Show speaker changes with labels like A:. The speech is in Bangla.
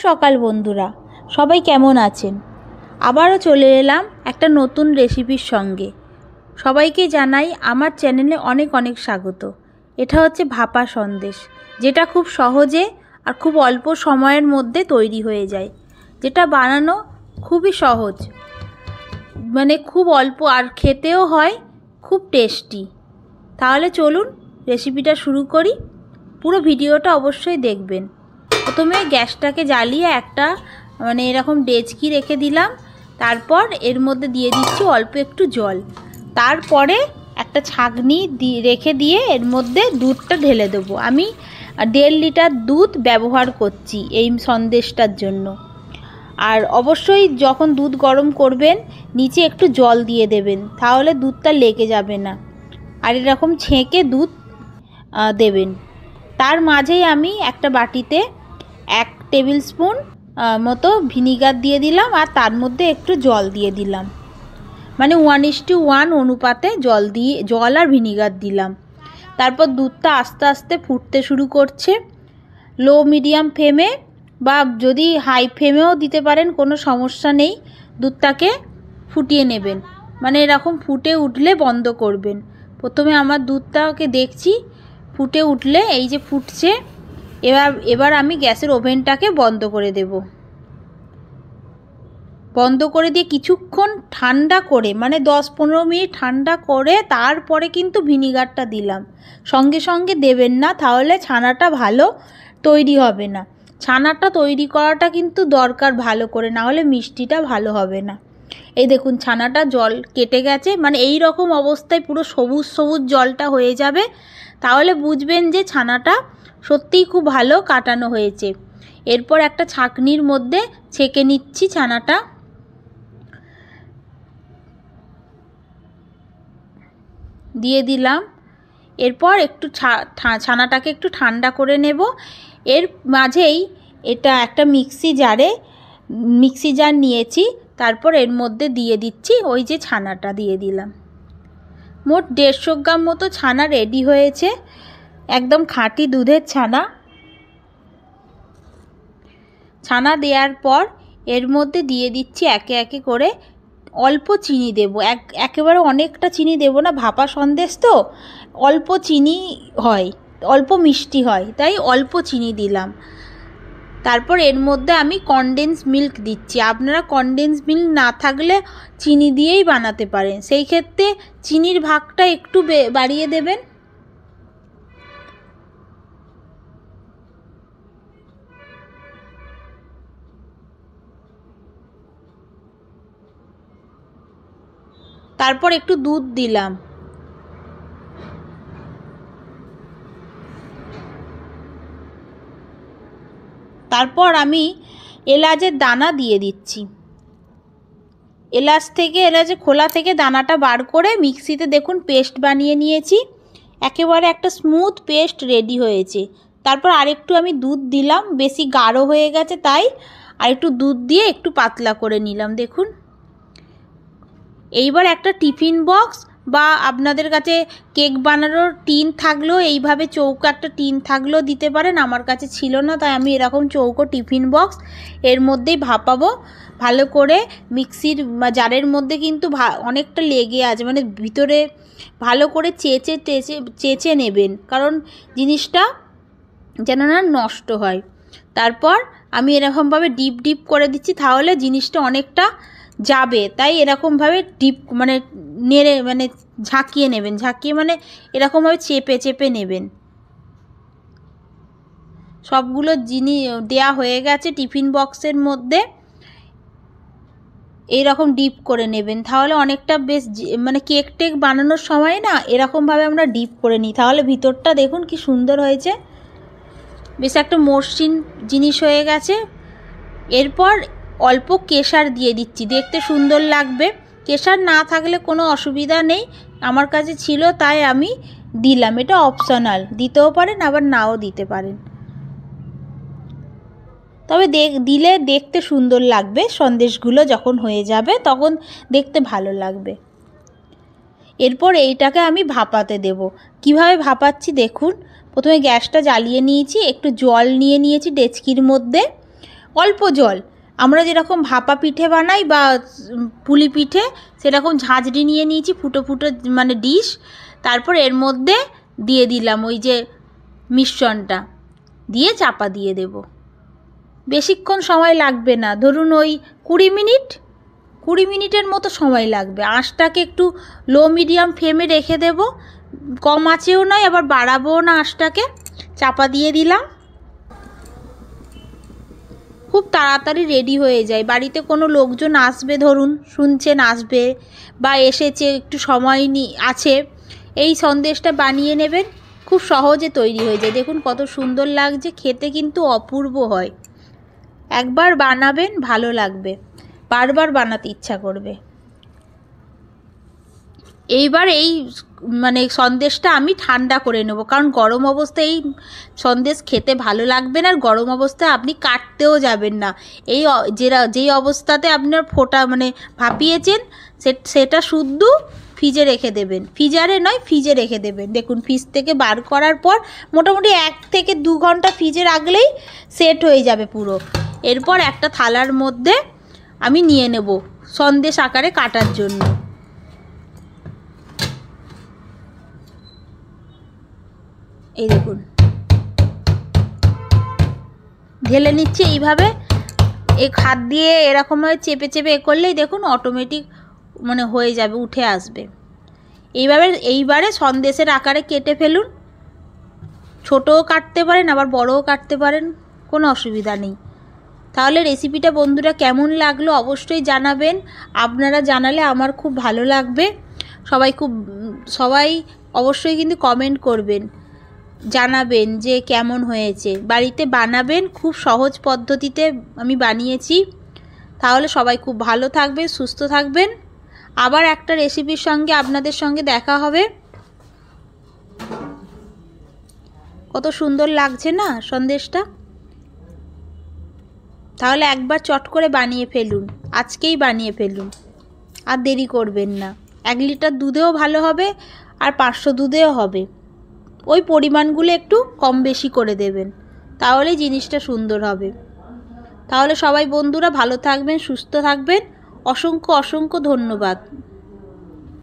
A: সকাল বন্ধুরা, সবাই কেমন আছেন? আবারও চলে এলাম একটা নতুন রেসিপির সঙ্গে। সবাইকে জানাই আমার চ্যানেলে অনেক অনেক স্বাগত। এটা হচ্ছে ভাপা সন্দেশ, যেটা খুব সহজে আর খুব অল্প সময়ের মধ্যে তৈরি হয়ে যায়, যেটা বানানো খুবই সহজ, মানে খুব অল্প, আর খেতেও হয় খুব টেস্টি। তাহলে চলুন রেসিপিটা শুরু করি। পুরো ভিডিওটা অবশ্যই দেখবেন। প্রথমে গ্যাসটাকে জ্বালিয়ে একটা এরকম ডেচকি রেখে দিলাম। তারপর এর মধ্যে দিয়ে দিচ্ছি অল্প একটু জল। তারপরে একটা ছাঁকনি রেখে দিয়ে এর মধ্যে দুধটা ঢেলে দেবো। আমি 1.5 লিটার দুধ ব্যবহার করছি এই সন্দেশটার জন্য। আর অবশ্যই যখন দুধ গরম করবেন নিচে একটু জল দিয়ে দেবেন, তাহলে দুধটা লেগে যাবে না। আর এরকম ছেঁকে দুধ দেবেন। তার মাঝেই আমি একটা বাটিতে 1 টেবিল স্পুন মতো ভিনিগার দিয়ে দিলাম, আর তার মধ্যে একটু জল দিয়ে দিলাম, মানে 1:1 অনুপাতে জল আর ভিনিগার দিলাম। তারপর দুধটা আস্তে আস্তে ফুটতে শুরু করছে। লো মিডিয়াম ফ্লেমে বা যদি হাই ফ্লেমেও দিতে পারেন, কোনো সমস্যা নেই। দুধটাকে ফুটিয়ে নেবেন, মানে এরকম ফুটে উঠলে বন্ধ করবেন। প্রথমে আমার দুধটাকে দেখছি ফুটে উঠলে, এই যে ফুটছে, এবার আমি গ্যাসের ওভেনটাকে বন্ধ করে দেব। বন্ধ করে দিয়ে কিছুক্ষণ ঠান্ডা করে, মানে 10-15 মিনিট ঠান্ডা করে তারপরে কিন্তু ভিনিগারটা দিলাম। সঙ্গে সঙ্গে দেবেন না, তাহলে ছানাটা ভালো তৈরি হবে না। ছানাটা তৈরি করাটা কিন্তু দরকার ভালো করে, না হলে মিষ্টিটা ভালো হবে না। এই দেখুন ছানাটা জল কেটে গেছে, মানে এই রকম অবস্থায় পুরো সবুজ সবুজ জলটা হয়ে যাবে, তাহলে বুঝবেন যে ছানাটা সত্যিই খুব ভালো কাটানো হয়েছে। এরপর একটা ছাঁকনির মধ্যে ছেঁকে নিচ্ছি ছানাটা। দিয়ে দিলাম। এরপর একটু ছানাটাকে একটু ঠান্ডা করে নেব। এর মাঝেই এটা একটা মিক্সি জার নিয়েছি। তারপর এর মধ্যে দিয়ে দিচ্ছি ওই যে ছানাটা দিয়ে দিলাম। মোট 150 গ্রাম মতো ছানা রেডি হয়েছে, একদম খাঁটি দুধের ছানা দেওয়ার পর এর মধ্যে দিয়ে দিচ্ছি একে একে করে অল্প চিনি দেব। একেবারে অনেকটা চিনি দেব না, ভাপা সন্দেশ তো অল্প চিনি হয়, অল্প মিষ্টি হয়, তাই অল্প চিনি দিলাম। তারপর এর মধ্যে আমি কনডেন্স মিল্ক দিচ্ছি। আপনারা কনডেন্স মিল্ক না থাকলে চিনি দিয়েই বানাতে পারেন, সেই ক্ষেত্রে চিনির ভাগটা একটু বাড়িয়ে দেবেন। তারপর একটু দুধ দিলাম। তারপর আমি এলাচের দানা দিয়ে দিচ্ছি। এলাচের খোলা থেকে দানাটা বার করে মিক্সিতে দেখুন পেস্ট বানিয়ে নিয়েছি। একেবারে একটা স্মুথ পেস্ট রেডি হয়েছে। তারপর আরেকটু আমি দুধ দিলাম, বেশি গাঢ় হয়ে গেছে তাই আরেকটু দুধ দিয়ে একটু পাতলা করে নিলাম। দেখুন, এইবার একটা টিফিন বক্স বা আপনাদের কাছে কেক বানানোর টিন থাকলেও, এইভাবে চৌকো একটা টিন থাকলেও দিতে পারেন। আমার কাছে ছিল না, তাই আমি এরকম চৌকো টিফিন বক্স এর মধ্যেই ভাপাবো ভালো করে। মিক্সির জারের মধ্যে কিন্তু অনেকটা লেগে আছে, মানে ভিতরে ভালো করে চেঁচে নেবেন, কারণ জিনিসটা যেন না নষ্ট হয়। তারপর আমি এরকমভাবে ডিপ করে দিচ্ছি, তাহলে জিনিসটা অনেকটা যাবে, তাই এরকমভাবে নেড়ে ঝাঁকিয়ে নেবেন, এরকমভাবে চেপে নেবেন। সবগুলো জিনিস দেয়া হয়ে গেছে টিফিন বক্সের মধ্যে। এইরকম ডিপ করে নেবেন, তাহলে অনেকটা বেশ কেক টেক বানানোর সময় না এরকমভাবে আমরা ডিপ করে নিই, তাহলে ভিতরটা দেখুন কি সুন্দর হয়েছে, বেশ একটা মসৃণ জিনিস হয়ে গেছে। এরপর অল্প কেশর দিয়ে দিচ্ছি, দেখতে সুন্দর লাগবে। কেশর না থাকলে কোনো অসুবিধা নেই, আমার কাছে ছিল তাই আমি দিলাম। এটা অপশনাল, দিতেও পারেন আবার নাও দিতে পারেন, তবে দিলে দেখতে সুন্দর লাগবে। সন্দেশগুলো যখন হয়ে যাবে তখন দেখতে ভালো লাগবে। এরপর এইটাকে আমি ভাপাতে দেব। কিভাবে ভাপাচ্ছি দেখুন। প্রথমে গ্যাসটা জ্বালিয়ে নিয়েছি, একটু জল নিয়ে নিয়েছি ডেচকির মধ্যে, অল্প জল, আমরা যেরকম ভাপা পিঠে বানাই বা পুলি পিঠে সেরকম ঝাঁঝরি নিয়ে নিয়েছি, ফুটো ফুটো মানে ডিশ। তারপর এর মধ্যে দিয়ে দিলাম ওই যে মিশ্রণটা, দিয়ে চাপা দিয়ে দেব। বেশিক্ষণ সময় লাগবে না, ধরুন ওই 20 মিনিটের মতো সময় লাগবে। আঁচটাকে একটু লো মিডিয়াম ফ্লেমে রেখে দেব, কম আঁচেও নয় আবার বাড়াবোও না আঁচটাকে। চাপা দিয়ে দিলাম। খুব তাড়াতাড়ি রেডি হয়ে যায়। বাড়িতে কোনো লোকজন আসবে, ধরুন শুনছেন আসবে বা এসেছে, একটু সময় আছে, এই সন্দেশটা বানিয়ে নেবেন, খুব সহজে তৈরি হয়ে যায়। দেখুন কত সুন্দর লাগছে, খেতে কিন্তু অপূর্ব হয়। একবার বানাবেন, ভালো লাগবে, বারবার বানাতে ইচ্ছা করবে। এইবার এই মানে সন্দেশটা আমি ঠান্ডা করে নেব, কারণ গরম অবস্থায় এই সন্দেশ খেতে ভালো লাগবে না, আর গরম অবস্থায় আপনি কাটতেও যাবেন না। এই যেই অবস্থাতে আপনার ফোটা মানে ভাপিয়েছেন সেটা শুদ্ধ ফ্রিজে রেখে দেবেন, ফ্রিজারে নয় ফ্রিজে রেখে দেবেন। দেখুন ফ্রিজ থেকে বার করার পর মোটামুটি 1 থেকে 2 ঘন্টা ফ্রিজে রাখলেই সেট হয়ে যাবে পুরো। এরপর একটা থালার মধ্যে আমি নিয়ে নেব সন্দেশ আকারে কাটার জন্য। এই দেখুন ঢেলে নিচ্ছে এইভাবে, এক হাত দিয়ে এরকমভাবে চেপে চেপে করলেই দেখুন অটোমেটিক মানে হয়ে যাবে, উঠে আসবে। এইবারে সন্দেশের আকারে কেটে ফেলুন। ছোটও কাটতে পারেন আবার বড়ও কাটতে পারেন, কোনো অসুবিধা নেই। তাহলে রেসিপিটা বন্ধুরা কেমন লাগলো অবশ্যই জানাবেন। আপনারা জানালে আমার খুব ভালো লাগবে। সবাই অবশ্যই কিন্তু কমেন্ট করবেন, জানাবেন যে কেমন হয়েছে। বাড়িতে বানাবেন, খুব সহজ পদ্ধতিতে আমি বানিয়েছি। তাহলে সবাই খুব ভালো থাকবেন, সুস্থ থাকবেন। আবার একটা রেসিপির সঙ্গে আপনাদের সঙ্গে দেখা হবে। কত সুন্দর লাগছে না সন্দেশটা? তাহলে একবার চট করে বানিয়ে ফেলুন, আজকেই বানিয়ে ফেলুন, আর দেরি করবেন না। 1 লিটার দুধেও ভালো হবে আর 500 দুধেও হবে। ওই পরিমাণগুলো একটু কম বেশি করে দেবেন, তাহলে জিনিসটা সুন্দর হবে। তাহলে সবাই বন্ধুরা ভালো থাকবেন, সুস্থ থাকবেন। অসংখ্য অসংখ্য ধন্যবাদ।